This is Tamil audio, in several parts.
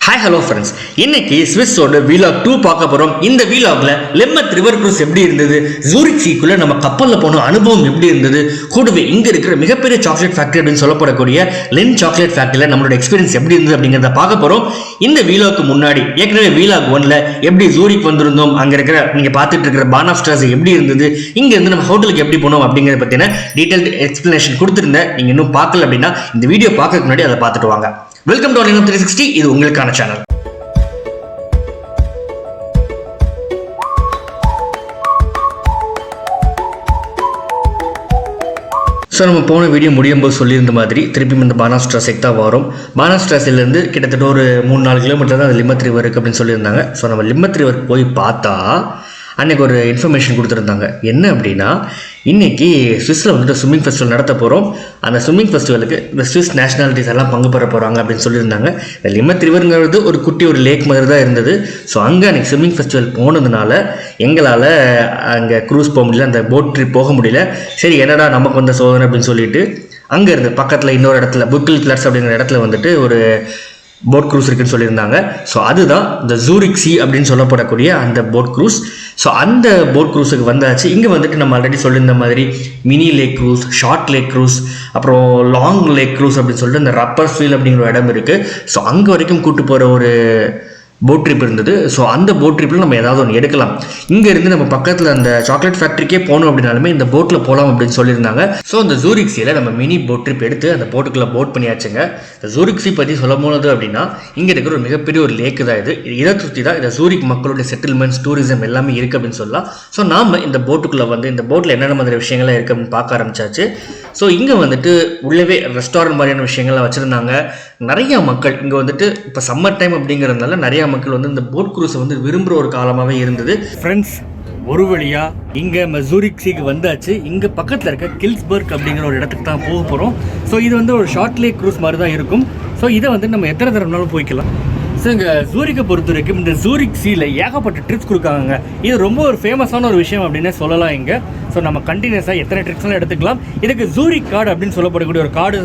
ஹாய் ஹலோ ஃப்ரெண்ட்ஸ், இன்னைக்கு ஸ்விஸோட வீலாக் 2 பார்க்க போகிறோம். இந்த வீலாக்ல லெம்மத் ரிவர் க்ரூஸ் எப்படி இருந்தது, ஜூரிக் சீக்குள்ள நம்ம கப்பலில் போன அனுபவம் எப்படி இருந்தது, கூடவே இங்கே இருக்கிற மிகப்பெரிய சாக்லேட் ஃபேக்டரி அப்படின்னு சொல்லப்படக்கூடிய லின் சாக்லேட் ஃபேக்டரியில் நம்மளோட எக்ஸ்பீரியன்ஸ் எப்படி இருந்தது அப்படிங்கிறத பார்க்க போகிறோம். இந்த வீலாக்கு முன்னாடி ஏற்கனவே வீலாக் 1ல எப்படி ஜூரிக் வந்திருந்தோம், அங்கே இருக்கிற நீங்கள் பார்த்துட்டு இருக்கிற பானாஃப்ஸ்ட்ராஸ் எப்படி இருந்தது, இங்கேருந்து நம்ம ஹோட்டலுக்கு எப்படி போனோம் அப்படிங்கிறத பற்றின டீட்டெயில்டு எக்ஸ்பிளனேஷன் கொடுத்துருந்தேன். நீங்கள் இன்னும் பார்க்கல அப்படின்னா இந்த வீடியோ பார்க்கறதுக்கு முன்னாடி அதை பார்த்துட்டு வாங்க. வெல்கம் டு லிங்கம் 360. இது உங்களுக்கான சேனல். ஸோ நம்ம போன வீடியோ முடியும் போது சொல்லியிருந்த மாதிரி திருப்பி இந்த பானாஃப்ஸ்ட்ராஸுக்கு தான் வரும். பானாஃப்ஸ்ட்ராஸிலேருந்து கிட்டத்தட்ட ஒரு 3-4 கிலோமீட்டர் தான் அது லிம்மத் ரிவர் இருக்குது அப்படின்னு சொல்லியிருந்தாங்க. ஸோ நம்ம லிம்மத் ரிவர் போய் பார்த்தா அன்றைக்கி ஒரு இன்ஃபர்மேஷன் கொடுத்துருந்தாங்க. என்ன அப்படின்னா, இன்றைக்கி ஸ்விஸில் வந்துட்டு ஸ்விம்மிங் ஃபெஸ்டிவல் நடத்த போகிறோம். அந்த ஸ்விம்மிங் ஃபெஸ்டிவலுக்கு இந்த ஸ்விஸ் நேஷனாலிட்டிஸ் எல்லாம் பங்கு பெற போகிறாங்க அப்படின்னு சொல்லியிருந்தாங்க. இந்த லிம்மத் ரிவருங்கிறது ஒரு குட்டி ஒரு லேக் மாதிரி தான் இருந்தது. ஸோ அங்கே அன்றைக்கி ஸ்விம்மிங் ஃபெஸ்டிவல் போனதுனால எங்களால் அங்கே க்ரூஸ் போக முடியல, அந்த போட் ட்ரிப் போக முடியல. சரி, என்னடா நமக்கு வந்த சோதனை அப்படின்னு சொல்லிட்டு அங்கே இருந்து பக்கத்தில் இன்னொரு இடத்துல புக்கில் பிளட்ஸ் அப்படிங்கிற இடத்துல வந்துட்டு ஒரு போட் க்ரூஸ் இருக்குன்னு சொல்லியிருந்தாங்க. ஸோ அதுதான் இந்த ஜூரிக் சி அப்படின்னு சொல்லப்படக்கூடிய அந்த போட் க்ரூஸ். ஸோ அந்த போட் க்ரூஸுக்கு வந்தாச்சு. இங்கே வந்துட்டு நம்ம ஆல்ரெடி சொல்லியிருந்த மாதிரி mini lake cruise, short lake cruise, அப்புறம் லாங் லேக் க்ரூஸ் அப்படின்னு சொல்லிட்டு இந்த ரப்பர் ஃபீல் அப்படிங்கிற ஒரு இடம் இருக்குது. ஸோ அங்கே வரைக்கும் கூட்டு போகிற ஒரு போட் ட்ரிப் இருந்தது. ஸோ அந்த போட் ட்ரிப்பில் நம்ம ஏதாவது ஒன்று எடுக்கலாம். இங்கேருந்து நம்ம பக்கத்தில் அந்த சாக்லேட் ஃபேக்ட்ரிக்கே போகணும் அப்படின்னாலுமே இந்த போட்டில் போகலாம் அப்படின்னு சொல்லியிருந்தாங்க. ஸோ அந்த ஜூரிக் சீல நம்ம மினி போட் ட்ரிப் எடுத்து அந்த போட்டுக்குள்ளே போட் பண்ணியாச்சுங்க. இந்த ஜூரிக் சி பற்றி சொல்ல போனது அப்படின்னா, இங்கே இருக்கிற ஒரு மிகப்பெரிய ஒரு லேக்கு தான் இது. இதை சுற்றி தான் இந்த ஜூரிக் மக்களுடைய செட்டில்மெண்ட்ஸ், டூரிசம் எல்லாமே இருக்குது அப்படின்னு சொல்லலாம். ஸோ நாம் இந்த போட்டுக்குள்ளே வந்து இந்த போட்டில் என்னென்ன மாதிரி விஷயங்கள்லாம் இருக்குது அப்படின்னு பார்க்க ஆரம்பிச்சாச்சு. ஸோ இங்கே வந்துட்டு உள்ளவே ரெஸ்டாரண்ட் மாதிரியான விஷயங்கள்லாம் வச்சுருந்தாங்க. நிறையா மக்கள் இங்கே வந்துட்டு இப்போ சம்மர் டைம் அப்படிங்கிறதுனால நிறையா மக்கள் வந்து இந்த போட் க்ரூஸை வந்து விரும்புகிற ஒரு காலமாகவே இருந்தது. ஃப்ரெண்ட்ஸ், ஒரு வழியாக இங்கே ஜூரிக் சீக்கு வந்தாச்சு. இங்கே பக்கத்தில் இருக்க கில்ஸ்பர்க் அப்படிங்கிற ஒரு இடத்துக்கு தான் போக போகிறோம். ஸோ இது வந்து ஒரு ஷார்ட் லேக் க்ரூஸ் மாதிரி தான் இருக்கும். ஸோ இதை வந்து நம்ம எத்தனை தடவைனாலும் போய்க்கலாம். ஸோ இங்கே ஜூரிக்கை பொறுத்த வரைக்கும் இந்த ஜூரிக் சீல ஏகப்பட்ட ட்ரிப்ஸ் கொடுக்காங்க. இது ரொம்ப ஒரு ஃபேமஸான ஒரு விஷயம் அப்படின்னே சொல்லலாம் இங்கே. ஸோ நம்ம கண்டினியூஸாக எத்தனை ட்ரிப்ஸ்லாம் எடுத்துக்கலாம். இதுக்கு ஜூரிக் கார்டு அப்படின்னு சொல்லப்படக்கூடிய ஒரு கார்டு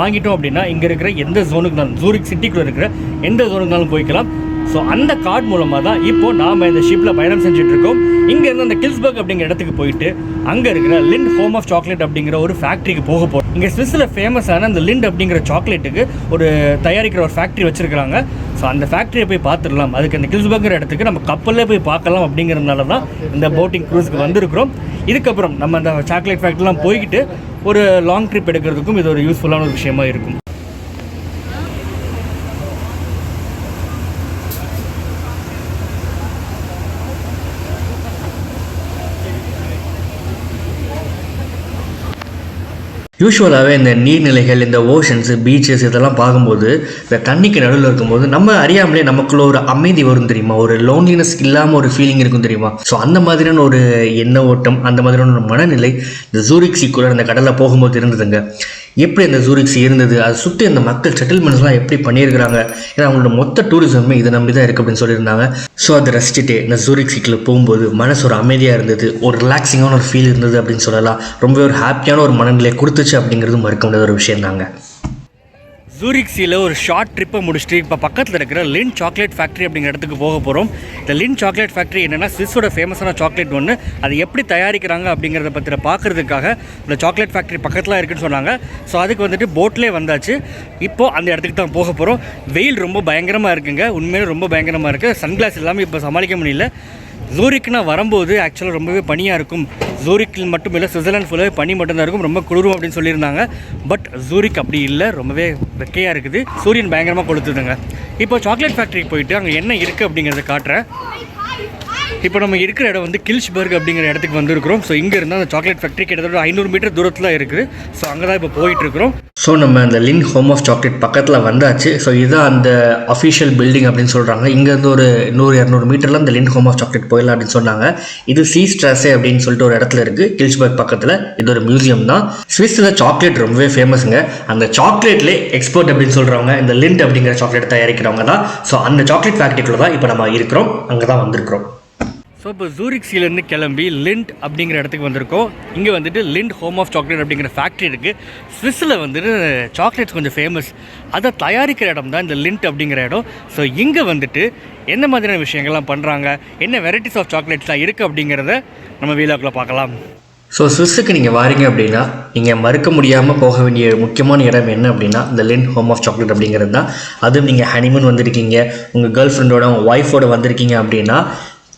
வாங்கிட்டோம் அப்படின்னா இங்கே இருக்கிற எந்த ஜோனுக்குனாலும், ஜூரிக் சிட்டிக்குள்ளே இருக்கிற எந்த ஜோனுக்குனாலும் போய்க்கலாம். ஸோ அந்த கார்டு மூலமாக தான் இப்போது நாம் இந்த ஷிப்பில் பயணம் செஞ்சுட்ருக்கோம். இங்கேருந்து அந்த கில்ஸ்பர்க் அப்படிங்கிற இடத்துக்கு போயிட்டு அங்கே இருக்கிற லிண்ட் ஹோம் ஆஃப் சாக்லேட் அப்படிங்கிற ஒரு ஃபேக்ட்ரிக்கு போக போகிறோம். இங்கே ஸ்விஸில் ஃபேமஸான அந்த லிண்ட் அப்படிங்கிற சாக்லேட்டுக்கு ஒரு தயாரிக்கிற ஒரு ஃபேக்ட்ரி வச்சுருக்கிறாங்க. ஸோ அந்த ஃபேக்ட்ரியை போய் பார்த்துடலாம். அதுக்கு அந்த கில்ஸ்பர்க்கிற இடத்துக்கு நம்ம கப்பல்லே போய் பார்க்கலாம் அப்படிங்கிறதுனால தான் இந்த போட்டிங் க்ரூஸுக்கு வந்திருக்கிறோம். இதுக்கப்புறம் நம்ம அந்த சாக்லேட் ஃபேக்ட்ரிலாம் போய்கிட்டு ஒரு லாங் ட்ரிப் எடுக்கிறதுக்கும் இது ஒரு யூஸ்ஃபுல்லான ஒரு விஷயமா இருக்கும். யூஸ்வலாகவே இந்த நீர்நிலைகள், இந்த ஓஷன்ஸ், பீச்சஸ் இதெல்லாம் பார்க்கும்போது இந்த தண்ணிக்கு நடுவில் இருக்கும்போது நம்ம அறியாமலே நமக்குள்ள ஒரு அமைதி வரும் தெரியுமா, ஒரு லோன்லினஸ் இல்லாமல் ஒரு ஃபீலிங் இருக்கும் தெரியுமா. ஸோ அந்த மாதிரியான ஒரு எண்ண ஓட்டம், அந்த மாதிரியான ஒரு மனநிலை இந்த ஜூரிக் சீக்குள்ள அந்த கடலில் போகும்போது இருந்ததுங்க. எப்படி அந்த ஜூரிக் சி இருந்தது, அதை சுற்றி அந்த மக்கள் செட்டில்மெண்ட்ஸ்லாம் எப்படி பண்ணியிருக்கிறாங்க, ஏன்னா அவங்களோட மொத்த டூரிசமே இதை நம்பி தான் இருக்குது அப்படின்னு சொல்லியிருந்தாங்க. ஸோ அதை ரசிச்சுட்டு இந்த ஜூரிக் சீக்கில் போகும்போது மனசு ஒரு அமைதியாக இருந்தது, ஒரு ரிலாக்ஸிங்கான ஒரு ஃபீல் இருந்தது அப்படின்னு சொல்லலாம். ரொம்பவே ஒரு ஹாப்பியான ஒரு மனநிலையை கொடுத்துச்சு அப்படிங்கிறது மறுக்க முடியாத ஒரு விஷயம் தாங்க. ஜூரிக் சீல ஒரு ஷார்ட் ட்ரிப்பை முடிச்சுட்டு இப்போ பக்கத்தில் இருக்கிற லின் சாக்லேட் ஃபேக்ட்ரி அப்படிங்கிற இடத்துக்கு போக போகிறோம். இந்த லின் சாக்லேட் ஃபேக்ட்ரி என்னென்னா ஸ்விஸோட ஃபேமஸான சாக்லேட் ஒன்று. அது எப்படி தயாரிக்கிறாங்க அப்படிங்கிறத பற்றி பார்க்குறதுக்காக இந்த சாக்லேட் ஃபேக்ட்ரி பக்கத்தில் இருக்குன்னு சொன்னாங்க. ஸோ அதுக்கு வந்துட்டு போட்லேயே வந்தாச்சு. இப்போது அந்த இடத்துக்கு தான் போக போகிறோம். வெயில் ரொம்ப பயங்கரமாக இருக்குங்க, உண்மையிலே ரொம்ப பயங்கரமாக இருக்குது. சன்கிளாஸ் இல்லாமல் இப்போ சமாளிக்க முடியல. ஜூரிக்னா வரும்போது ஆக்சுவலாக ரொம்பவே பனியாக இருக்கும். ஜூரிக்கில் மட்டும் இல்லை, சுவிட்சர்லாந்து ஃபுல்லாகவே பனி மட்டும்தான் இருக்கும், ரொம்ப குளிரும் அப்படின்னு சொல்லியிருந்தாங்க. பட் ஜூரிக் அப்படி இல்லை, ரொம்பவே வெக்கையாக இருக்குது, சூரியன் பயங்கரமாக கொளுத்துதுங்க. இப்போ சாக்லேட் ஃபேக்ட்ரிக்கு போயிட்டு அங்கே என்ன இருக்குது அப்படிங்கிறத காட்டுறேன். இப்போ நம்ம இருக்கிற இடம் வந்து கில்ஸ்பர்க் அப்படிங்கிற இடத்துக்கு வந்துருக்கிறோம். ஸோ இங்கே இருந்தால் அந்த சாக்லேட் ஃபேக்ட்ரி கிட்டத்தட்ட 500 மீட்டர் தூரத்தில் இருக்குது. ஸோ அங்கே தான் இப்போ போயிட்டுருக்கிறோம். ஸோ நம்ம அந்த லின் ஹோம் ஆஃப் சாக்லேட் பக்கத்தில் வந்தாச்சு. ஸோ இதுதான் அந்த அஃபிஷியல் பில்டிங் அப்படின்னு சொல்கிறாங்க. இங்கேருந்து ஒரு 100-200 மீட்டரில் அந்த லின் ஹோம் ஆஃப் சாக்லேட் போயிடலாம் அப்படின்னு சொன்னாங்க. இது சி ஸ்ட்ராஸே அப்படின்னு சொல்லிட்டு ஒரு இடத்துல இருக்குது, கில்ஸ்பர்க் பக்கத்தில். இது ஒரு மியூசியம் தான். ஸ்விஸில் சாக்லேட் ரொம்பவே ஃபேமஸுங்க. அந்த சாக்லேட்லேயே எக்ஸ்பர்ட் அப்படின்னு சொல்கிறவங்க இந்த லிண்ட் அப்படிங்கிற சாக்லேட் தயாரிக்கிறவங்க தான். ஸோ அந்த சாக்லேட் ஃபேக்ட்ரிக்குள்ளே தான் இப்போ நம்ம இருக்கிறோம், அங்கே தான் வந்திருக்கிறோம். ஸோ இப்போ ஜூரிக் சீலேருந்து கிளம்பி லிண்ட் அப்படிங்கிற இடத்துக்கு வந்திருக்கோம். இங்கே வந்துட்டு லிண்ட் ஹோம் ஆஃப் சாக்லேட் அப்படிங்கிற ஃபேக்ட்ரி இருக்குது. ஸ்விஸ்ஸில் வந்துட்டு சாக்லேட்ஸ் கொஞ்சம் ஃபேமஸ். அதை தயாரிக்கிற இடம் தான் இந்த லிண்ட் அப்படிங்கிற இடம். ஸோ இங்கே வந்துட்டு என்ன மாதிரியான விஷயங்கள்லாம் பண்ணுறாங்க, என்ன வெரைட்டிஸ் ஆஃப் சாக்லேட்ஸ்லாம் இருக்குது அப்படிங்கிறத நம்ம வீடியோக்குள்ளே பார்க்கலாம். ஸோ ஸ்விஸ்ஸுக்கு நீங்கள் வாரீங்க அப்படின்னா நீங்கள் மறுக்க முடியாமல் போக வேண்டிய முக்கியமான இடம் என்ன அப்படின்னா இந்த லிண்ட் ஹோம் ஆஃப் சாக்லேட் அப்படிங்கிறது தான். அதுவும் நீங்கள் ஹனிமூன் வந்திருக்கீங்க, உங்கள் கேர்ள் ஃப்ரெண்டோட உங்கள் ஒய்ஃபோட வந்திருக்கீங்க அப்படின்னா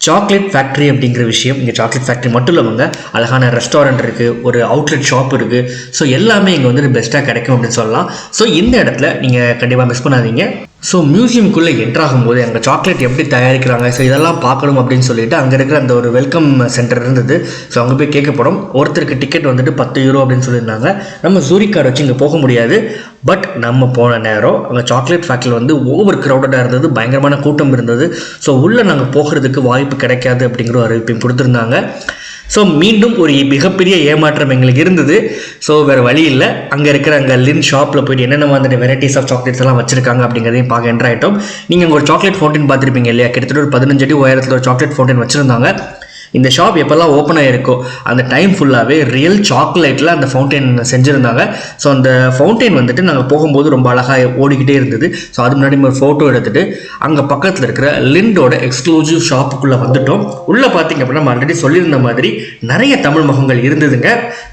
சாக்லேட் ஃபேக்ட்ரி அப்படிங்கிற விஷயம் இங்கே சாக்லேட் ஃபேக்ட்ரி மட்டும் இல்லாமங்க அழகான ரெஸ்டாரண்ட் இருக்குது, ஒரு அவுட்லெட் ஷாப் இருக்குது. ஸோ எல்லாமே இங்கே வந்து பெஸ்ட்டாக கிடைக்கும் அப்படின்னு சொல்லலாம். ஸோ இந்த இடத்துல நீங்கள் கண்டிப்பாக மிஸ் பண்ணாதீங்க. ஸோ மியூசியம்குள்ளே என்ட்ராகும்போது அங்கே சாக்லேட் எப்படி தயாரிக்கிறாங்க, ஸோ இதெல்லாம் பார்க்கணும் அப்படின்னு சொல்லிட்டு அங்கே இருக்கிற அந்த ஒரு வெல்கம் சென்டர் இருந்தது. ஸோ அங்கே போய் கேட்கப்படும். ஒருத்தருக்கு டிக்கெட் வந்துட்டு 10 யூரோ அப்படின்னு சொல்லியிருந்தாங்க. நம்ம ஜூரிக் கார்டு வச்சு இங்கே போக முடியாது. பட் நம்ம போன நேரம் அங்கே சாக்லேட் ஃபேக்ட்ரி வந்து ஓவர் க்ரௌடடாக இருந்தது, பயங்கரமான கூட்டம் இருந்தது. ஸோ உள்ளே நாங்கள் போகிறதுக்கு வாய்ப்பு கிடைக்காது அப்படிங்கிற ஒரு அறிவிப்பையும் கொடுத்துருந்தாங்க. ஸோ மீண்டும் ஒரு மிகப்பெரிய ஏமாற்றம் எங்களுக்கு இருந்தது. ஸோ வேறு வழி இல்லை, அங்கே இருக்கிற அங்கே லின் ஷாப்பில் போய்ட்டு என்னென்ன மாதிரி வெரைட்டிஸ் ஆஃப் சாக்லேட்ஸ் எல்லாம் வச்சிருக்காங்க அப்படிங்கிறதையும் பார்க்க என்ட்ரு ஆகிட்டோம். நீங்கள் அங்கே ஒரு சாக்லேட் ஃபவுண்டன் பார்த்துருப்பீங்க இல்லையா, கிட்டத்தட்ட ஒரு 15 அடி உயரத்தில் ஒரு சாக்லேட் ஃபவுண்டன் வச்சுருந்தாங்க. இந்த ஷாப் எப்போல்லாம் ஓப்பன் ஆகிருக்கோ அந்த டைம் ஃபுல்லாகவே ரியல் சாக்லேட்டில் அந்த ஃபவுண்டைன் செஞ்சுருந்தாங்க. ஸோ அந்த ஃபவுண்டைன் வந்துட்டு நாங்கள் போகும்போது ரொம்ப அழகாக ஓடிக்கிட்டே இருந்தது. ஸோ அது முன்னாடி ஒரு ஃபோட்டோ எடுத்துகிட்டு அங்கே பக்கத்தில் இருக்கிற லிண்டோட எக்ஸ்க்ளூசிவ் ஷாப்புக்குள்ளே வந்துட்டோம். உள்ளே பார்த்தீங்க அப்படின்னா நம்ம ஆல்ரெடி சொல்லியிருந்த மாதிரி நிறைய தமிழ் முகங்கள் இருந்ததுங்க.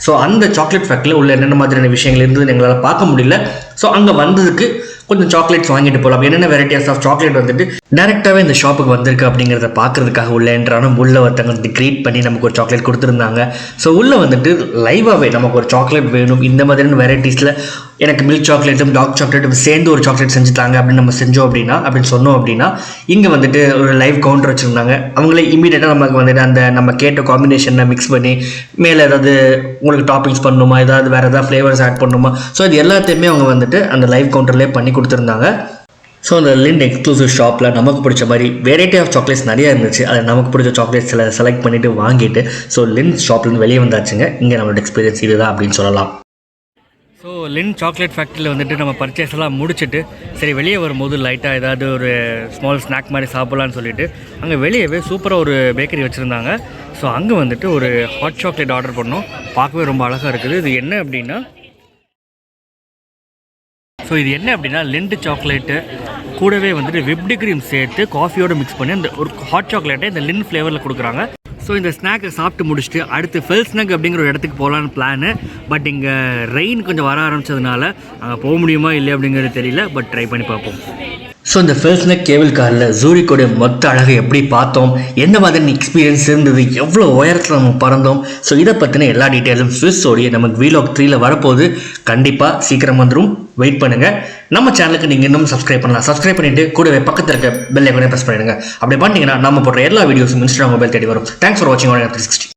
ஸோ அந்த சாக்லேட் ஃபேக்ட்ரியில் உள்ள என்னென்ன மாதிரியான விஷயங்கள் இருந்ததுன்னு எங்களால் பார்க்க முடியல. ஸோ அங்கே வந்ததுக்கு கொஞ்சம் சாக்லேட்ஸ் வாங்கிட்டு போகலாம். என்னென்ன வெரைட்டிஸ் ஆஃப் சாக்லேட் வந்துட்டு டேரெக்டாகவே இந்த ஷாப்புக்கு வந்திருக்கு அப்படிங்கிறத பார்க்கறதுக்காக உள்ள என்றாலும் உள்ள ஒருத்தங்க வந்து கிரியேட் பண்ணி நமக்கு ஒரு சாக்லேட் கொடுத்துருந்தாங்க. ஸோ உள்ளே வந்துட்டு லைவாகவே நமக்கு ஒரு சாக்லேட் வேணும், இந்த மாதிரியான வெரைட்டிஸில் எனக்கு மில்க் சாக்லேட்டும் டார்க் சாக்லேட்டும் சேர்ந்து ஒரு சாக்லேட் செஞ்சுட்டாங்க அப்படின்னு நம்ம செஞ்சோம் அப்படின்னா அப்படின்னு சொன்னோம் அப்படின்னா இங்கே வந்துட்டு ஒரு லைவ் கவுண்டர் வச்சுருந்தாங்க. அவங்களே இமீடியட்டாக நமக்கு வந்துட்டு அந்த நம்ம கேட்ட காம்பினேஷனை மிக்ஸ் பண்ணி மேலே ஏதாவது உங்களுக்கு டாப்பிங்ஸ் பண்ணணுமா, ஏதாவது வேறு ஏதாவது ஃப்ளேவர்ஸ் ஆட் பண்ணணுமா, ஸோ இது எல்லாத்தையுமே அவங்க வந்துட்டு அந்த லைவ் கவுண்டர்லேயே பண்ணி கொடுத்துருந்தாங்க. ஸோ அந்த லிண்ட் எக்ஸ்க்ளூசிவ் ஷாப்பில் நமக்கு பிடிச்ச மாதிரி வெரைட்டி ஆஃப் சாக்லேட்ஸ் நிறையா இருந்துச்சு. அதை நமக்கு பிடிச்ச சாக்லேட்ஸ் செலக்ட் பண்ணிவிட்டு வாங்கிட்டு ஸோ லிண்ட் ஷாப்லேருந்து வெளியே வந்தாச்சுங்க. இங்கே நம்மளோட எக்ஸ்பீரியன்ஸ் இதுதான் அப்படின்னு சொல்லலாம். ஸோ லிண்ட் சாக்லேட் ஃபேக்ட்ரியில் வந்துட்டு நம்ம பர்ச்சேஸ் எல்லாம் முடிச்சுட்டு சரி வெளியே வரும்போது லைட்டாக ஏதாவது ஒரு ஸ்மால் ஸ்நாக் மாதிரி சாப்பிட்லான்னு சொல்லிட்டு அங்கே வெளியவே சூப்பராக ஒரு பேக்கரி வச்சுருந்தாங்க. ஸோ அங்கே வந்துட்டு ஒரு ஹாட் சாக்லேட் ஆர்டர் பண்ணோம். பார்க்கவே ரொம்ப அழகாக இருக்குது. இது என்ன அப்படின்னா லிண்ட் சாக்லேட்டு கூடவே வந்துட்டு விப்டு க்ரீம் சேர்த்து காஃபியோடு மிக்ஸ் பண்ணி அந்த ஒரு ஹாட் சாக்லேட்டை இந்த லிண்ட் ஃப்ளேவரில் கொடுக்குறாங்க. ஸோ இந்த ஸ்நாக்கை சாப்பிட்டு முடிச்சுட்டு அடுத்து ஃபெல் ஸ்நாக் அப்படிங்கிற ஒரு இடத்துக்கு போகலான்னு பிளானு. பட் இங்கே ரெயின் கொஞ்சம் வர ஆரம்பித்ததுனால அங்கே போக முடியுமா இல்லை அப்படிங்கிறது தெரியல. பட் ட்ரை பண்ணி பார்ப்போம். ஸோ இந்த ஃபெல்ஸ்னெக் கேபிள் காரில் ஜூரிக்கோடைய மொத்த அழகை எப்படி பார்த்தோம், எந்த மாதிரி எக்ஸ்பீரியன்ஸ் இருந்தது, எவ்வளோ உயரத்தில் நம்ம பறந்தோம், ஸோ இதை பற்றின எல்லா டீட்டெயிலும் ஸ்விஸ்ஸோடைய நமக்கு வீலாக் 3ல் வரப்போகுது. கண்டிப்பாக சீக்கிரம் வந்துடும், வெயிட் பண்ணுங்கள். நம்ம சேனலுக்கு நீங்கள் இன்னும் சப்ஸ்கிரைப் பண்ணலாம். சப்ஸ்கிரைப் பண்ணிவிட்டு கூடவே பக்கத்தில் இருக்க பெல் ஐக்கானை ப்ரெஸ் பண்ணிடுங்க. அப்படி பண்ணிட்டீங்கன்னா நம்ம போடுற எல்லா வீடியோஸும் இன்ஸ்டாகிராம் மொபைல் தேடி வரும். தேங்க்ஸ் ஃபார் வாட்சிங் 360.